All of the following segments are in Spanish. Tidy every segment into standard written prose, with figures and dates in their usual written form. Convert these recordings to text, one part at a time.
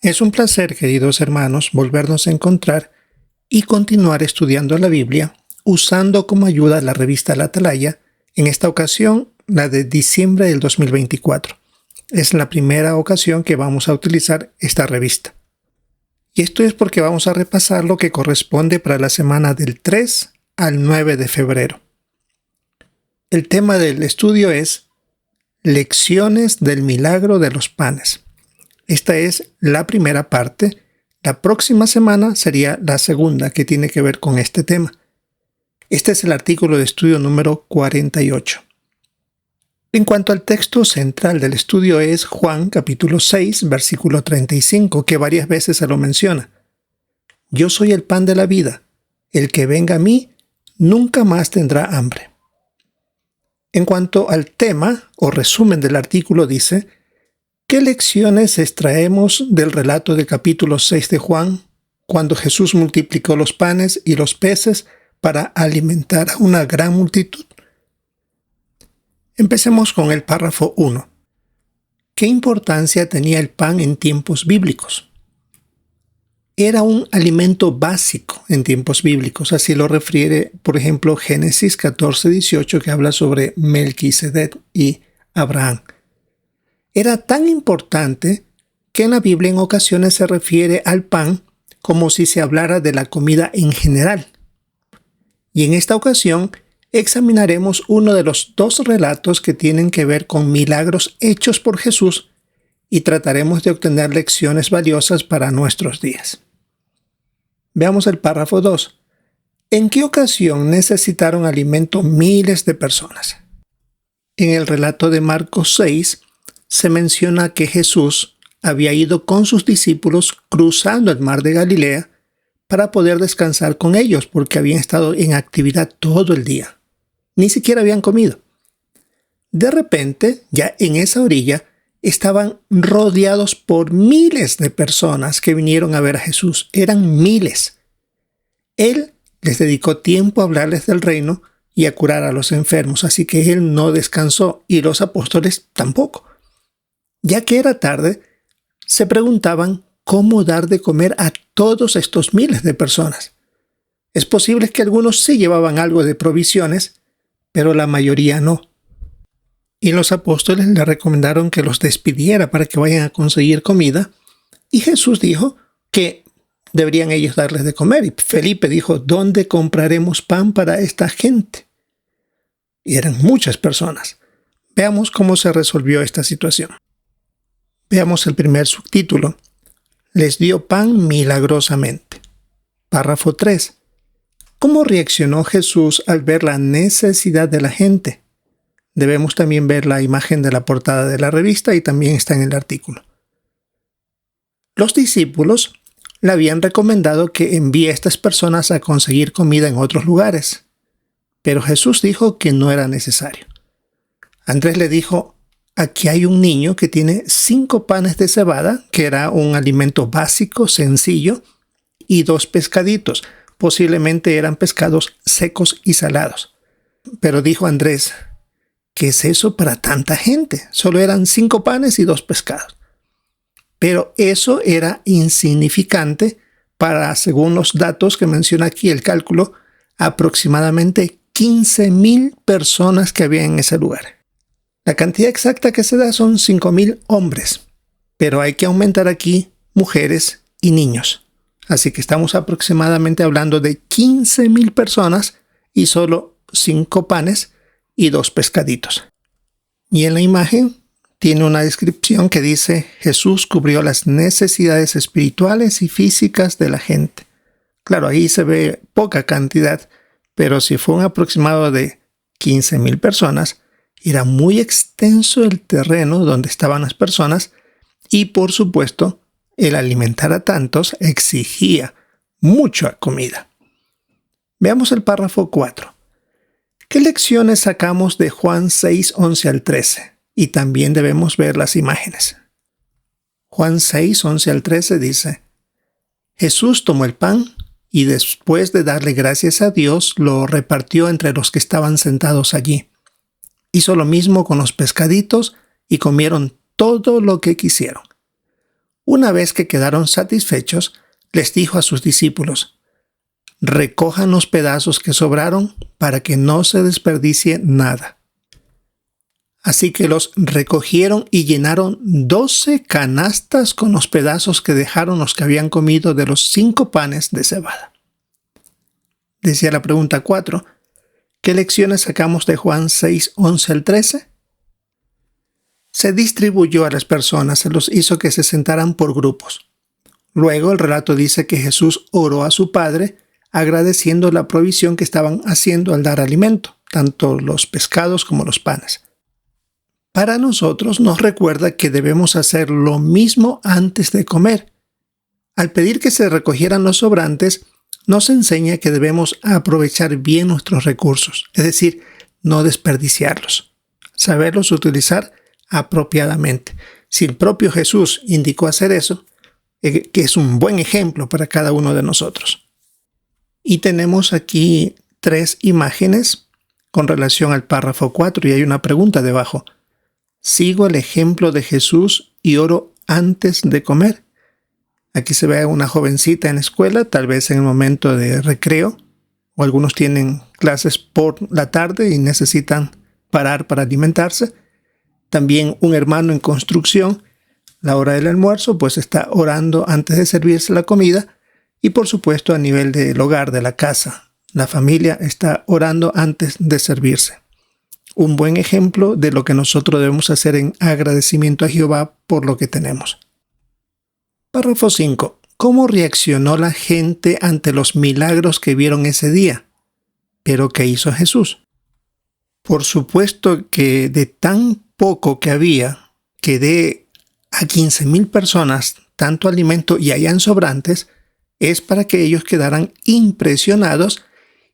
Es un placer, queridos hermanos, volvernos a encontrar y continuar estudiando la Biblia usando como ayuda la revista La Atalaya, en esta ocasión la de diciembre del 2024. Es la primera ocasión que vamos a utilizar esta revista. Y esto es porque vamos a repasar lo que corresponde para la semana del 3 al 9 de febrero. El tema del estudio es Lecciones del milagro de los panes. Esta es la primera parte. La próxima semana sería la segunda, que tiene que ver con este tema. Este es el artículo de estudio número 48. En cuanto al texto central del estudio es Juan capítulo 6, versículo 35, que varias veces se lo menciona. Yo soy el pan de la vida. El que venga a mí nunca más tendrá hambre. En cuanto al tema o resumen del artículo dice, ¿qué lecciones extraemos del relato del capítulo 6 de Juan, cuando Jesús multiplicó los panes y los peces para alimentar a una gran multitud? Empecemos con el párrafo 1. ¿Qué importancia tenía el pan en tiempos bíblicos? Era un alimento básico en tiempos bíblicos, así lo refiere, por ejemplo, Génesis 14:18, que habla sobre Melquisedec y Abraham. Era tan importante que en la Biblia en ocasiones se refiere al pan como si se hablara de la comida en general. Y en esta ocasión examinaremos uno de los dos relatos que tienen que ver con milagros hechos por Jesús y trataremos de obtener lecciones valiosas para nuestros días. Veamos el párrafo 2. ¿En qué ocasión necesitaron alimento miles de personas? En el relato de Marcos 6 se menciona que Jesús había ido con sus discípulos cruzando el mar de Galilea para poder descansar con ellos porque habían estado en actividad todo el día. Ni siquiera habían comido. De repente, ya en esa orilla, estaban rodeados por miles de personas que vinieron a ver a Jesús. Eran miles. Él les dedicó tiempo a hablarles del reino y a curar a los enfermos, así que él no descansó y los apóstoles tampoco. Ya que era tarde, se preguntaban cómo dar de comer a todos estos miles de personas. Es posible que algunos sí llevaban algo de provisiones, pero la mayoría no. Y los apóstoles le recomendaron que los despidiera para que vayan a conseguir comida. Y Jesús dijo que deberían ellos darles de comer. Y Felipe dijo, ¿dónde compraremos pan para esta gente? Y eran muchas personas. Veamos cómo se resolvió esta situación. Veamos el primer subtítulo. Les dio pan milagrosamente. Párrafo 3. ¿Cómo reaccionó Jesús al ver la necesidad de la gente? Debemos también ver la imagen de la portada de la revista y también está en el artículo. Los discípulos le habían recomendado que envíe a estas personas a conseguir comida en otros lugares, pero Jesús dijo que no era necesario. Andrés le dijo, aquí hay un niño que tiene 5 panes de cebada, que era un alimento básico, sencillo, y 2 pescaditos, posiblemente eran pescados secos y salados. Pero dijo Andrés, ¿qué es eso para tanta gente? Solo eran 5 panes y 2 pescados. Pero eso era insignificante para, según los datos que menciona aquí el cálculo, aproximadamente 15,000 personas que había en ese lugar. La cantidad exacta que se da son 5,000 hombres, pero hay que aumentar aquí mujeres y niños. Así que estamos aproximadamente hablando de 15,000 personas y solo 5 panes y 2 pescaditos. Y en la imagen tiene una descripción que dice, Jesús cubrió las necesidades espirituales y físicas de la gente. Claro, ahí se ve poca cantidad, pero si fue un aproximado de 15,000 personas, era muy extenso el terreno donde estaban las personas y, por supuesto, el alimentar a tantos exigía mucha comida. Veamos el párrafo 4. ¿Qué lecciones sacamos de Juan 6, 11 al 13? Y también debemos ver las imágenes. Juan 6, 11 al 13 dice, Jesús tomó el pan y después de darle gracias a Dios, lo repartió entre los que estaban sentados allí. Hizo lo mismo con los pescaditos y comieron todo lo que quisieron. Una vez que quedaron satisfechos, les dijo a sus discípulos: recojan los pedazos que sobraron para que no se desperdicie nada. Así que los recogieron y llenaron 12 canastas con los pedazos que dejaron los que habían comido de los 5 panes de cebada. Decía la pregunta 4, ¿qué lecciones sacamos de Juan 6, 11 al 13? Se distribuyó a las personas, se los hizo que se sentaran por grupos. Luego el relato dice que Jesús oró a su Padre, agradeciendo la provisión que estaban haciendo al dar alimento, tanto los pescados como los panes. Para nosotros nos recuerda que debemos hacer lo mismo antes de comer. Al pedir que se recogieran los sobrantes, nos enseña que debemos aprovechar bien nuestros recursos, es decir, no desperdiciarlos, saberlos utilizar apropiadamente. Si el propio Jesús indicó hacer eso, que es un buen ejemplo para cada uno de nosotros. Y tenemos aquí 3 imágenes con relación al párrafo 4 y hay una pregunta debajo. ¿Sigo el ejemplo de Jesús y oro antes de comer? Aquí se ve a una jovencita en la escuela, tal vez en el momento de recreo, o algunos tienen clases por la tarde y necesitan parar para alimentarse. También un hermano en construcción, la hora del almuerzo, pues está orando antes de servirse la comida. Y por supuesto a nivel del hogar, de la casa, la familia está orando antes de servirse. Un buen ejemplo de lo que nosotros debemos hacer en agradecimiento a Jehová por lo que tenemos. Párrafo 5. ¿Cómo reaccionó la gente ante los milagros que vieron ese día? ¿Pero qué hizo Jesús? Por supuesto que de tan poco que había, que de a 15,000 personas tanto alimento y hayan sobrantes, es para que ellos quedaran impresionados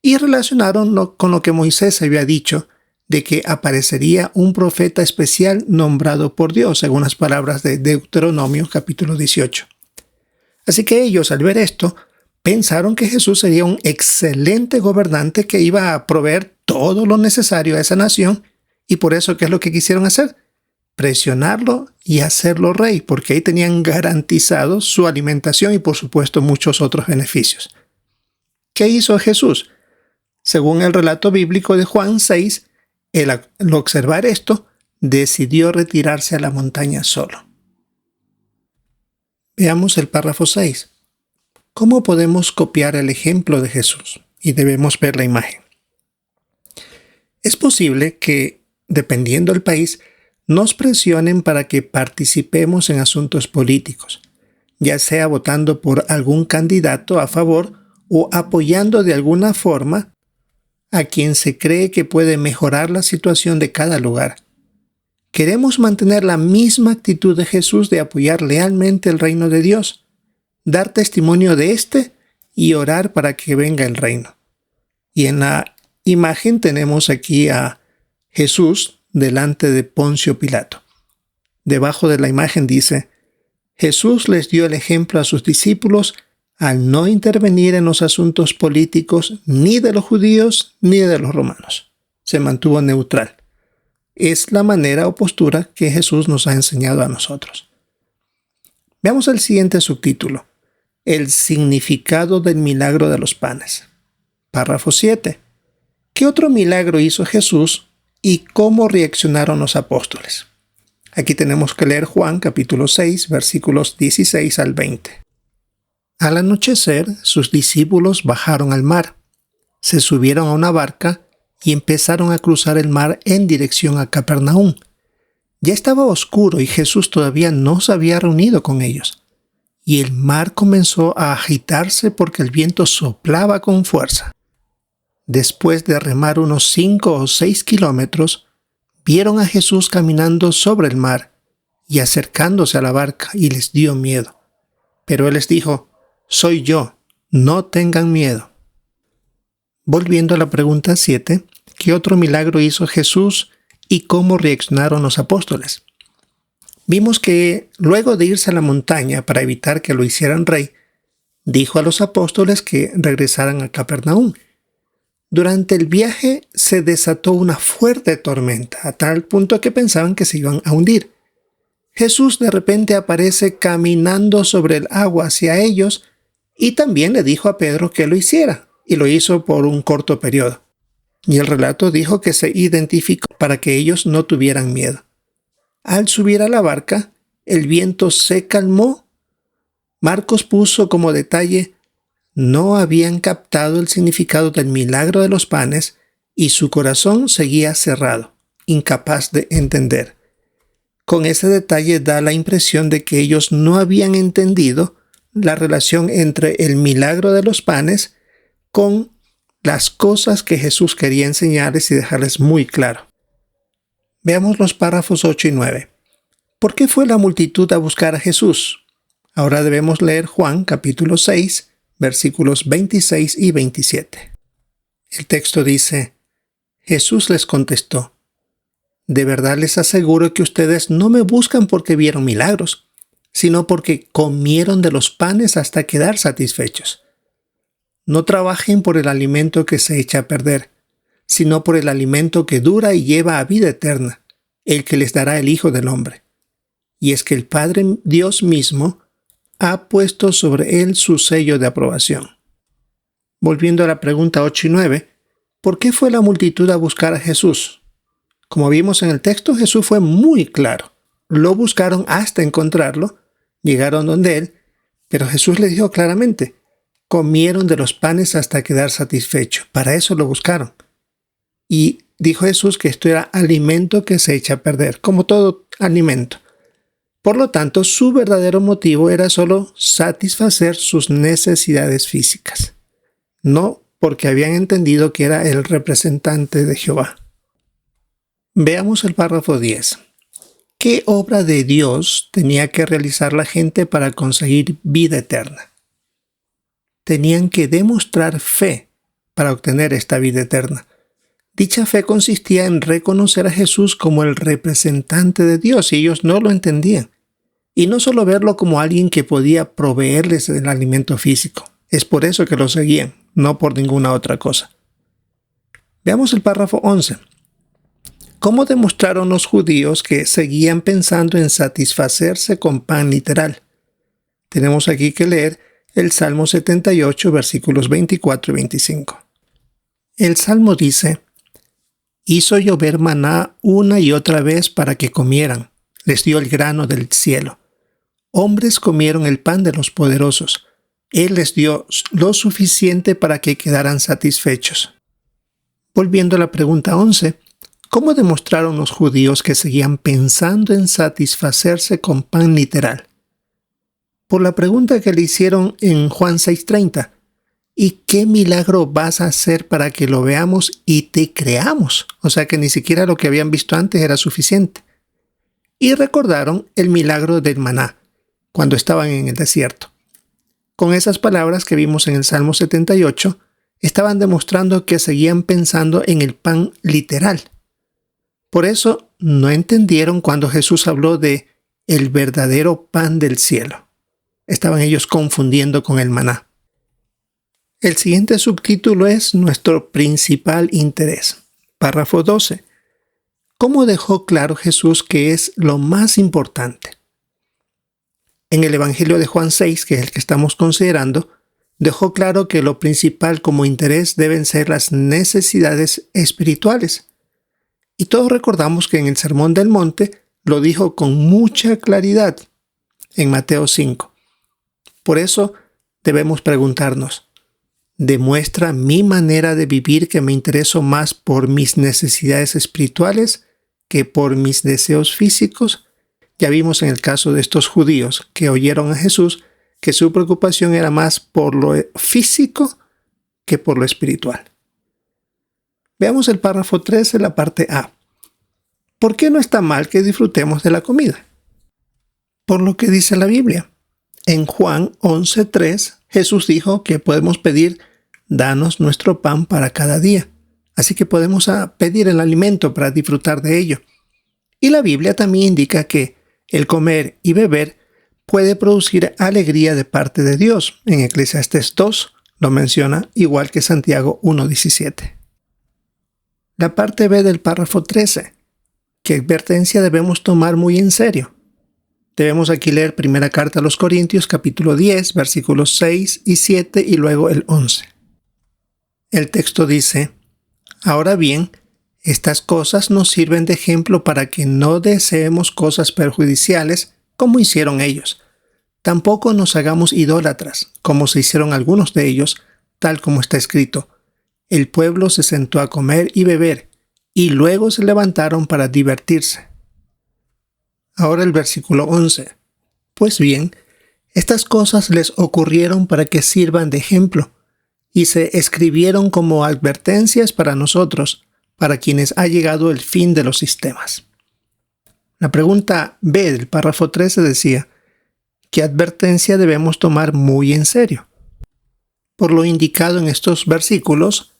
y relacionaron con lo que Moisés había dicho, de que aparecería un profeta especial nombrado por Dios, según las palabras de Deuteronomio capítulo 18. Así que ellos, al ver esto, pensaron que Jesús sería un excelente gobernante que iba a proveer todo lo necesario a esa nación, y por eso, ¿qué es lo que quisieron hacer? Presionarlo y hacerlo rey, porque ahí tenían garantizado su alimentación y, por supuesto, muchos otros beneficios. ¿Qué hizo Jesús? Según el relato bíblico de Juan 6, al observar esto, decidió retirarse a la montaña solo. Veamos el párrafo 6. ¿Cómo podemos copiar el ejemplo de Jesús? Y debemos ver la imagen. Es posible que, dependiendo del país, nos presionen para que participemos en asuntos políticos, ya sea votando por algún candidato a favor o apoyando de alguna forma a quien se cree que puede mejorar la situación de cada lugar. Queremos mantener la misma actitud de Jesús de apoyar lealmente el reino de Dios, dar testimonio de este y orar para que venga el reino. Y en la imagen tenemos aquí a Jesús delante de Poncio Pilato. Debajo de la imagen dice: Jesús les dio el ejemplo a sus discípulos al no intervenir en los asuntos políticos ni de los judíos ni de los romanos. Se mantuvo neutral. Es la manera o postura que Jesús nos ha enseñado a nosotros. Veamos el siguiente subtítulo: el significado del milagro de los panes. Párrafo 7. ¿Qué otro milagro hizo Jesús y cómo reaccionaron los apóstoles? Aquí tenemos que leer Juan capítulo 6, versículos 16 al 20. Al anochecer, sus discípulos bajaron al mar, se subieron a una barca y empezaron a cruzar el mar en dirección a Capernaum. Ya estaba oscuro y Jesús todavía no se había reunido con ellos. Y el mar comenzó a agitarse porque el viento soplaba con fuerza. Después de remar unos 5 o 6 kilómetros, vieron a Jesús caminando sobre el mar y acercándose a la barca, y les dio miedo. Pero él les dijo: «Soy yo, no tengan miedo». Volviendo a la pregunta 7, ¿qué otro milagro hizo Jesús y cómo reaccionaron los apóstoles? Vimos que luego de irse a la montaña para evitar que lo hicieran rey, dijo a los apóstoles que regresaran a Capernaum. Durante el viaje se desató una fuerte tormenta, a tal punto que pensaban que se iban a hundir. Jesús de repente aparece caminando sobre el agua hacia ellos y también le dijo a Pedro que lo hiciera, y lo hizo por un corto periodo. Y el relato dijo que se identificó para que ellos no tuvieran miedo. Al subir a la barca, el viento se calmó. Marcos puso como detalle: no habían captado el significado del milagro de los panes y su corazón seguía cerrado, incapaz de entender. Con ese detalle da la impresión de que ellos no habían entendido la relación entre el milagro de los panes con las cosas que Jesús quería enseñarles y dejarles muy claro. Veamos los párrafos 8 y 9. ¿Por qué fue la multitud a buscar a Jesús? Ahora debemos leer Juan capítulo 6, versículos 26 y 27. El texto dice: Jesús les contestó: de verdad les aseguro que ustedes no me buscan porque vieron milagros, sino porque comieron de los panes hasta quedar satisfechos. No trabajen por el alimento que se echa a perder, sino por el alimento que dura y lleva a vida eterna, el que les dará el Hijo del Hombre. Y es que el Padre Dios mismo ha puesto sobre él su sello de aprobación. Volviendo a la pregunta 8 y 9, ¿por qué fue la multitud a buscar a Jesús? Como vimos en el texto, Jesús fue muy claro. Lo buscaron hasta encontrarlo, llegaron donde él, pero Jesús les dijo claramente: comieron de los panes hasta quedar satisfechos. Para eso lo buscaron. Y dijo Jesús que esto era alimento que se echa a perder, como todo alimento. Por lo tanto, su verdadero motivo era solo satisfacer sus necesidades físicas, no porque habían entendido que era el representante de Jehová. Veamos el párrafo 10. ¿Qué obra de Dios tenía que realizar la gente para conseguir vida eterna? Tenían que demostrar fe para obtener esta vida eterna. Dicha fe consistía en reconocer a Jesús como el representante de Dios, y ellos no lo entendían. Y no solo verlo como alguien que podía proveerles el alimento físico. Es por eso que lo seguían, no por ninguna otra cosa. Veamos el párrafo 11. ¿Cómo demostraron los judíos que seguían pensando en satisfacerse con pan literal? Tenemos aquí que leer el Salmo 78, versículos 24 y 25. El Salmo dice: hizo llover maná una y otra vez para que comieran, les dio el grano del cielo. Hombres comieron el pan de los poderosos. Él les dio lo suficiente para que quedaran satisfechos. Volviendo a la pregunta 11, ¿cómo demostraron los judíos que seguían pensando en satisfacerse con pan literal? Por la pregunta que le hicieron en Juan 6:30, ¿y qué milagro vas a hacer para que lo veamos y te creamos? O sea que ni siquiera lo que habían visto antes era suficiente. Y recordaron el milagro del maná, cuando estaban en el desierto. Con esas palabras que vimos en el Salmo 78, estaban demostrando que seguían pensando en el pan literal. Por eso no entendieron cuando Jesús habló de el verdadero pan del cielo. Estaban ellos confundiendo con el maná. El siguiente subtítulo es nuestro principal interés. Párrafo 12. ¿Cómo dejó claro Jesús que es lo más importante? En el Evangelio de Juan 6, que es el que estamos considerando, dejó claro que lo principal como interés deben ser las necesidades espirituales. Y todos recordamos que en el Sermón del Monte lo dijo con mucha claridad en Mateo 5. Por eso debemos preguntarnos: ¿demuestra mi manera de vivir que me intereso más por mis necesidades espirituales que por mis deseos físicos? Ya vimos en el caso de estos judíos que oyeron a Jesús que su preocupación era más por lo físico que por lo espiritual. Veamos el párrafo 13, la parte A. ¿Por qué no está mal que disfrutemos de la comida? Por lo que dice la Biblia. En Juan 11:3, Jesús dijo que podemos pedir: danos nuestro pan para cada día. Así que podemos pedir el alimento para disfrutar de ello. Y la Biblia también indica que el comer y beber puede producir alegría de parte de Dios. En Eclesiastés 2 lo menciona, igual que Santiago 1:17. La parte B del párrafo 13. ¿Qué advertencia debemos tomar muy en serio? Debemos aquí leer primera carta a los Corintios, capítulo 10, versículos 6 y 7 y luego el 11. El texto dice: Ahora bien, estas cosas nos sirven de ejemplo para que no deseemos cosas perjudiciales como hicieron ellos. Tampoco nos hagamos idólatras, como se hicieron algunos de ellos, tal como está escrito: El pueblo se sentó a comer y beber, y luego se levantaron para divertirse. Ahora el versículo 11. Pues bien, estas cosas les ocurrieron para que sirvan de ejemplo, y se escribieron como advertencias para nosotros, para quienes ha llegado el fin de los sistemas. La pregunta B del párrafo 13 decía: ¿qué advertencia debemos tomar muy en serio? Por lo indicado en estos versículos,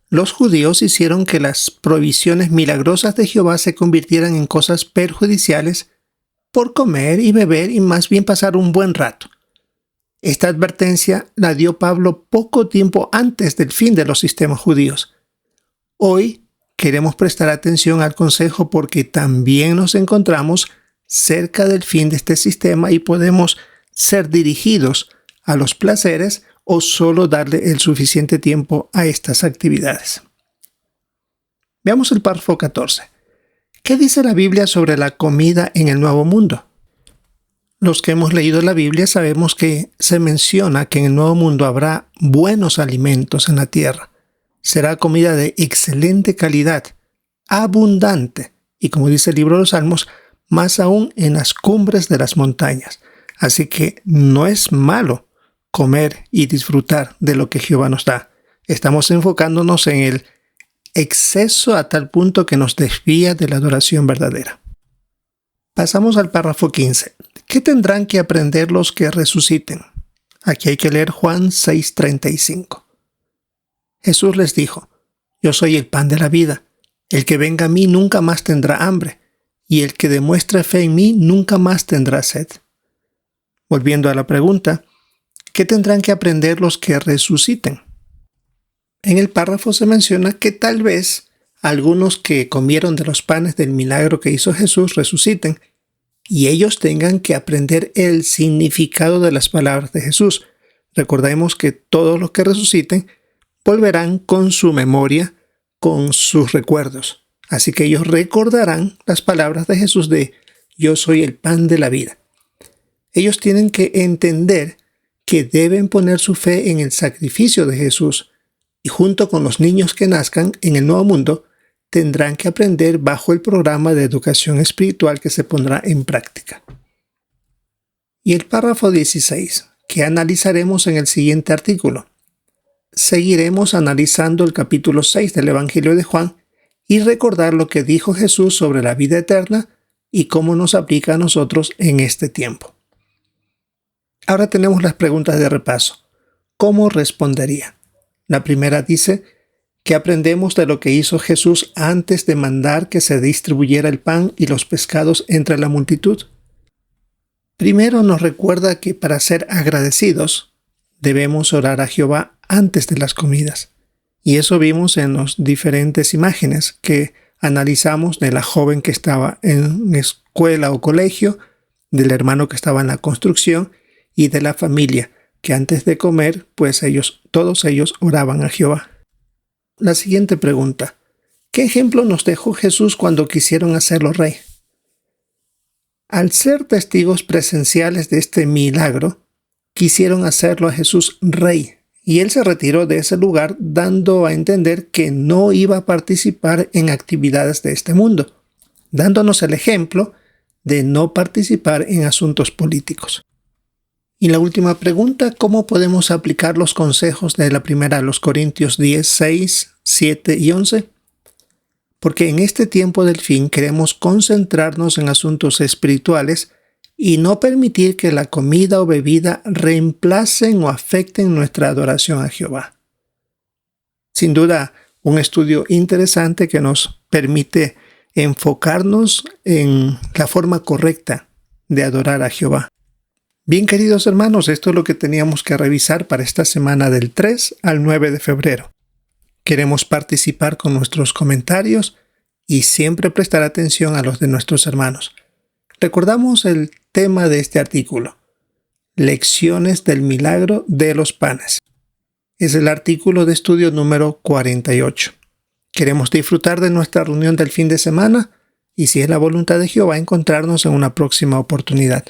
los judíos hicieron que las provisiones milagrosas de Jehová se convirtieran en cosas perjudiciales por comer y beber y más bien pasar un buen rato. Esta advertencia la dio Pablo poco tiempo antes del fin de los sistemas judíos. Hoy queremos prestar atención al consejo porque también nos encontramos cerca del fin de este sistema y podemos ser dirigidos a los placeres o solo darle el suficiente tiempo a estas actividades. Veamos el párrafo 14. ¿Qué dice la Biblia sobre la comida en el Nuevo Mundo? Los que hemos leído la Biblia sabemos que se menciona que en el Nuevo Mundo habrá buenos alimentos en la tierra. Será comida de excelente calidad, abundante, y como dice el libro de los Salmos, más aún en las cumbres de las montañas. Así que no es malo comer y disfrutar de lo que Jehová nos da. Estamos enfocándonos en el exceso a tal punto que nos desvía de la adoración verdadera. Pasamos al párrafo 15. ¿Qué tendrán que aprender los que resuciten? Aquí hay que leer Juan 6:35. Jesús les dijo: Yo soy el pan de la vida. El que venga a mí nunca más tendrá hambre, y el que demuestre fe en mí nunca más tendrá sed. Volviendo a la pregunta, ¿qué tendrán que aprender los que resuciten? En el párrafo se menciona que tal vez algunos que comieron de los panes del milagro que hizo Jesús resuciten y ellos tengan que aprender el significado de las palabras de Jesús. Recordemos que todos los que resuciten volverán con su memoria, con sus recuerdos. Así que ellos recordarán las palabras de Jesús de yo soy el pan de la vida. Ellos tienen que entender que deben poner su fe en el sacrificio de Jesús y junto con los niños que nazcan en el Nuevo Mundo tendrán que aprender bajo el programa de educación espiritual que se pondrá en práctica. Y el párrafo 16, que analizaremos en el siguiente artículo. Seguiremos analizando el capítulo 6 del Evangelio de Juan y recordar lo que dijo Jesús sobre la vida eterna y cómo nos aplica a nosotros en este tiempo. Ahora tenemos las preguntas de repaso. ¿Cómo respondería? La primera dice: ¿qué aprendemos de lo que hizo Jesús antes de mandar que se distribuyera el pan y los pescados entre la multitud? Primero nos recuerda que para ser agradecidos debemos orar a Jehová antes de las comidas. Y eso vimos en las diferentes imágenes que analizamos de la joven que estaba en escuela o colegio, del hermano que estaba en la construcción y de la familia que antes de comer, pues todos ellos oraban a Jehová. La siguiente pregunta: ¿qué ejemplo nos dejó Jesús cuando quisieron hacerlo rey? Al ser testigos presenciales de este milagro, quisieron hacerlo a Jesús rey, y él se retiró de ese lugar dando a entender que no iba a participar en actividades de este mundo, dándonos el ejemplo de no participar en asuntos políticos. Y la última pregunta: ¿cómo podemos aplicar los consejos de la primera a los Corintios 10, 6, 7 y 11? Porque en este tiempo del fin queremos concentrarnos en asuntos espirituales y no permitir que la comida o bebida reemplacen o afecten nuestra adoración a Jehová. Sin duda, un estudio interesante que nos permite enfocarnos en la forma correcta de adorar a Jehová. Bien, queridos hermanos, esto es lo que teníamos que revisar para esta semana del 3 al 9 de febrero. Queremos participar con nuestros comentarios y siempre prestar atención a los de nuestros hermanos. Recordamos el tema de este artículo: Lecciones del milagro de los panes. Es el artículo de estudio número 48. Queremos disfrutar de nuestra reunión del fin de semana y, si es la voluntad de Jehová, encontrarnos en una próxima oportunidad.